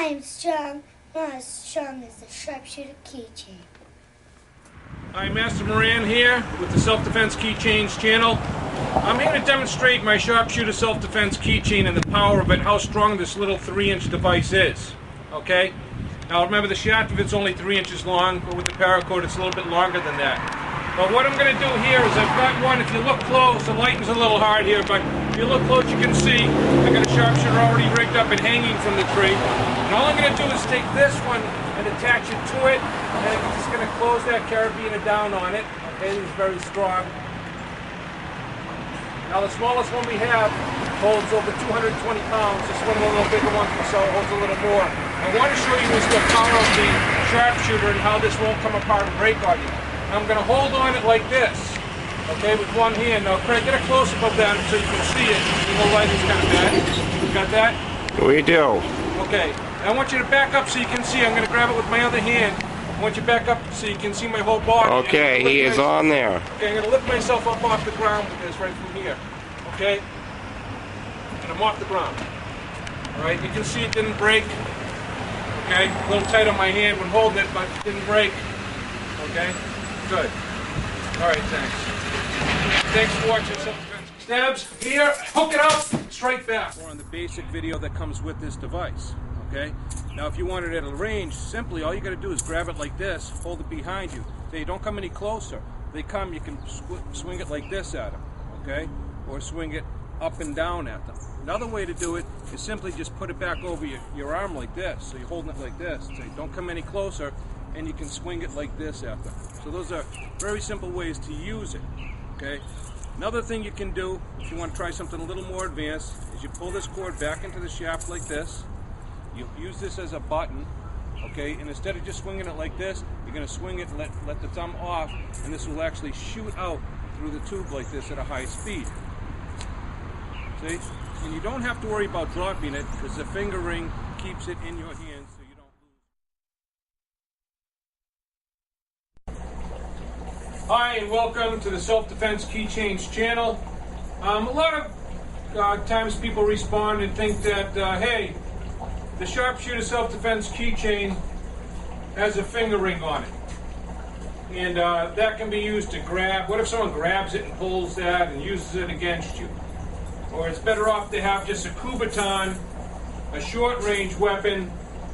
I'm strong, not as strong as the sharpshooter keychain. Hi, Master Moran here with the Self-Defense Keychains channel. I'm here to demonstrate my sharpshooter self-defense keychain and the power of it, how strong this little 3-inch device is. Okay? Now remember, the shaft of it's only 3 inches long, but with the paracord it's a little bit longer than that. But what I'm going to do here is I've got one. If you look close, the lighting's a little hard here, but if you look close you can see I got a sharpshooter already rigged up and hanging from the tree. And all I'm going to do is take this one and attach it to it, and I'm just going to close that carabiner down on it. Okay, it's very strong. Now the smallest one we have holds over 220 pounds. This one, a little bigger one, so it holds a little more. I want to show you is the power of the sharpshooter and how this won't come apart and break on you. I'm going to hold on it like this, okay, with one hand. Now, Craig, get a close-up of that so you can see it. The lighting's kind of bad. You got that? We do. Okay. And I want you to back up so you can see. I'm going to grab it with my other hand. I want you to back up so you can see my whole body. Okay, he is on there. Okay, I'm going to lift myself up off the ground with this right from here. Okay? And I'm off the ground. All right, you can see it didn't break. Okay, a little tight on my hand when holding it, but it didn't break. Okay? Good. All right, thanks. Thanks for watching Self-Defense. Stabs, here, hook it up, strike back. We're on the basic video that comes with this device. Okay? Now, if you want it at a range, simply all you got to do is grab it like this, hold it behind you. Say, don't come any closer. They come, you can swing it like this at them. Okay? Or swing it up and down at them. Another way to do it is simply just put it back over your arm like this. So you're holding it like this. Say, don't come any closer, and you can swing it like this at them. So those are very simple ways to use it. Okay? Another thing you can do, if you want to try something a little more advanced, is you pull this cord back into the shaft like this. You use this as a button, okay? And instead of just swinging it like this, you're going to swing it and let the thumb off, and this will actually shoot out through the tube like this at a high speed. See? And you don't have to worry about dropping it because the finger ring keeps it in your hand so you don't lose. Hi, and welcome to the Self-Defense Keychains channel. A lot of times people respond and think that, hey, the sharpshooter self-defense keychain has a finger ring on it. And that can be used to grab. What if someone grabs it and pulls that and uses it against you? Or it's better off to have just a Kubotan, a short-range weapon,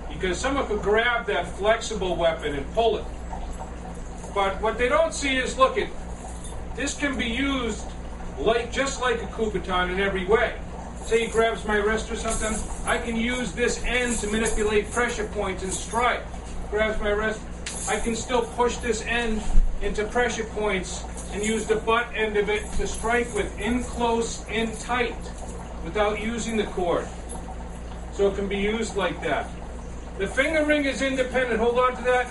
because someone could grab that flexible weapon and pull it. But what they don't see is, look, this can be used just like a Kubotan in every way. Say he grabs my wrist or something, I can use this end to manipulate pressure points and strike. Grabs my wrist, I can still push this end into pressure points and use the butt end of it to strike with in close, in tight, without using the cord. So it can be used like that. The finger ring is independent, hold on to that,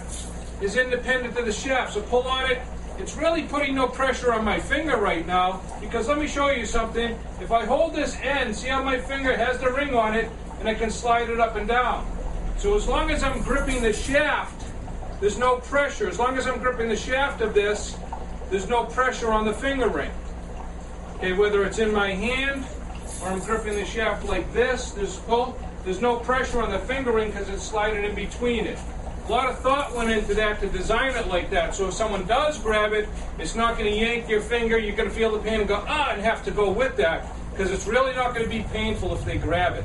is independent of the shaft. So pull on it. It's really putting no pressure on my finger right now, because let me show you something. If I hold this end, see how my finger has the ring on it, and I can slide it up and down. So as long as I'm gripping the shaft, there's no pressure. As long as I'm gripping the shaft of this, there's no pressure on the finger ring. Okay, whether it's in my hand or I'm gripping the shaft like this, there's no pressure on the finger ring because it's sliding in between it. A lot of thought went into that to design it like that. So if someone does grab it, it's not going to yank your finger. You're going to feel the pain and go, and have to go with that, because it's really not going to be painful if they grab it.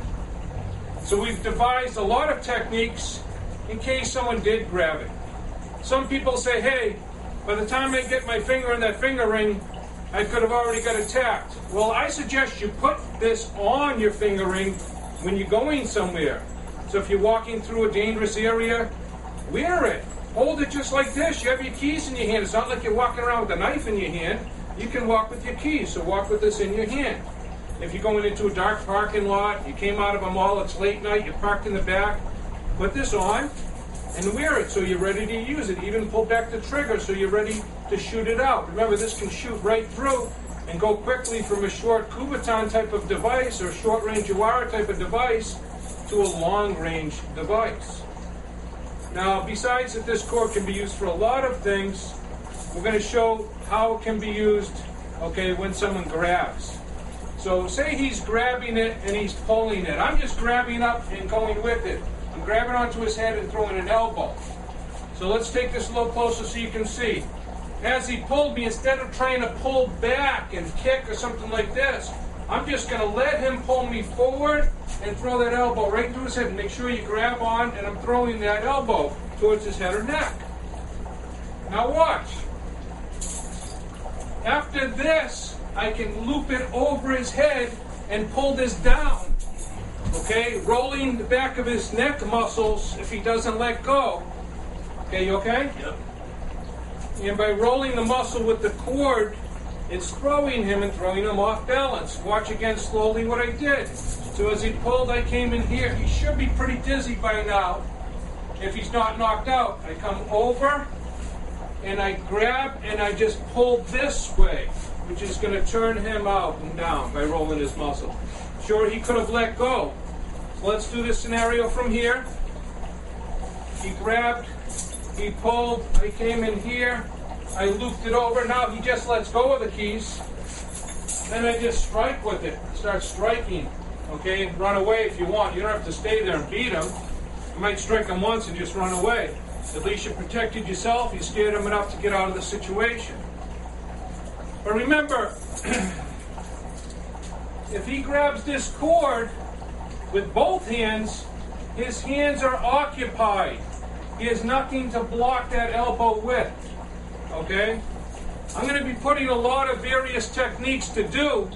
So we've devised a lot of techniques in case someone did grab it. Some people say, hey, by the time I get my finger in that finger ring, I could have already got attacked. Well, I suggest you put this on your finger ring when you're going somewhere. So if you're walking through a dangerous area, wear it. Hold it just like this. You have your keys in your hand. It's not like you're walking around with a knife in your hand. You can walk with your keys, so walk with this in your hand. If you're going into a dark parking lot, you came out of a mall, it's late night, you're parked in the back, put this on and wear it so you're ready to use it. Even pull back the trigger so you're ready to shoot it out. Remember, this can shoot right through and go quickly from a short Kubotan type of device or short-range Uwara type of device to a long-range device. Now, besides that this cord can be used for a lot of things, we're going to show how it can be used, okay, when someone grabs. So say he's grabbing it and he's pulling it. I'm just grabbing up and going with it. I'm grabbing onto his head and throwing an elbow. So let's take this a little closer so you can see. As he pulled me, instead of trying to pull back and kick or something like this, I'm just going to let him pull me forward and throw that elbow right into his head. Make sure you grab on, and I'm throwing that elbow towards his head or neck. Now watch. After this, I can loop it over his head and pull this down. Okay? Rolling the back of his neck muscles if he doesn't let go. Okay, you okay? Yep. And by rolling the muscle with the cord, it's throwing him and throwing him off balance. Watch again slowly what I did. So as he pulled, I came in here. He should be pretty dizzy by now. If he's not knocked out, I come over and I grab and I just pull this way, which is going to turn him out and down by rolling his muscle. Sure, he could have let go. So let's do this scenario from here. He grabbed, he pulled, I came in here, I looped it over. Now he just lets go of the keys. Then I just strike with it. Start striking. Okay, run away if you want. You don't have to stay there and beat him. You might strike him once and just run away. At least you protected yourself. You scared him enough to get out of the situation. But remember, if he grabs this cord with both hands, his hands are occupied. He has nothing to block that elbow with. Okay? I'm going to be putting a lot of various techniques to do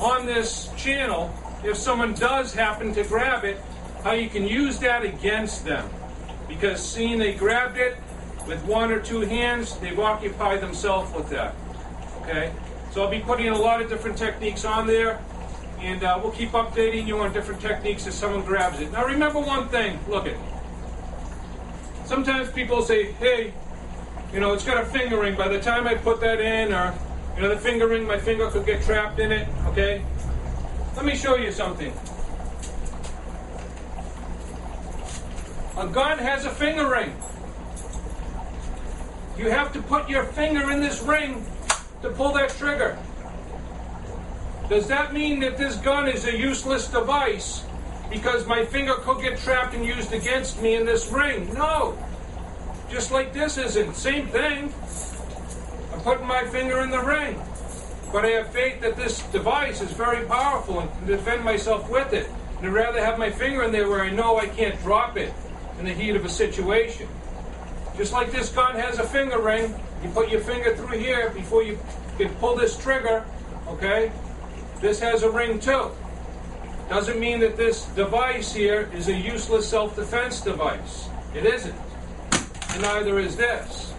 on this channel if someone does happen to grab it, how you can use that against them. Because seeing they grabbed it with one or two hands, they've occupied themselves with that. Okay? So I'll be putting a lot of different techniques on there, and we'll keep updating you on different techniques as someone grabs it. Now remember one thing, look it. Sometimes people say, hey, you know, it's got a finger ring. By the time I put that in, or, you know, the finger ring, my finger could get trapped in it, okay? Let me show you something. A gun has a finger ring. You have to put your finger in this ring to pull that trigger. Does that mean that this gun is a useless device because my finger could get trapped and used against me in this ring? No. Just like this isn't. Same thing. I'm putting my finger in the ring. But I have faith that this device is very powerful and can defend myself with it. And I'd rather have my finger in there where I know I can't drop it in the heat of a situation. Just like this gun has a finger ring, you put your finger through here before you can pull this trigger, okay? This has a ring too. Doesn't mean that this device here is a useless self-defense device. It isn't. And neither is this,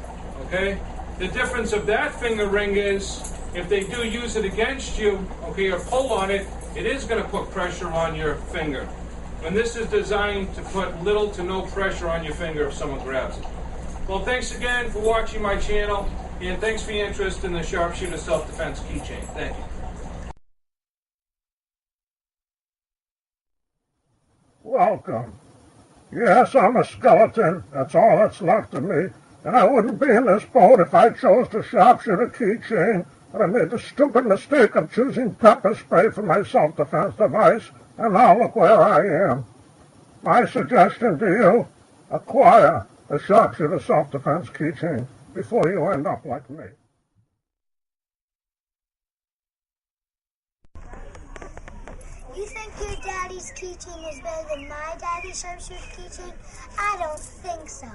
okay? The difference of that finger ring is if they do use it against you, okay, or pull on it, it is going to put pressure on your finger. And this is designed to put little to no pressure on your finger if someone grabs it. Well, thanks again for watching my channel, and thanks for your interest in the Sharpshooter Self-Defense Keychain. Thank you. Welcome. Yes, I'm a skeleton. That's all that's left of me. And I wouldn't be in this boat if I chose the Sharpshooter Keychain. But I made the stupid mistake of choosing pepper spray for my self-defense device, and now look where I am. My suggestion to you, acquire the Sharpshooter Self-Defense Keychain before you end up like me. You think your daddy's keychain is better than my daddy's sharpshooter keychain? I don't think so.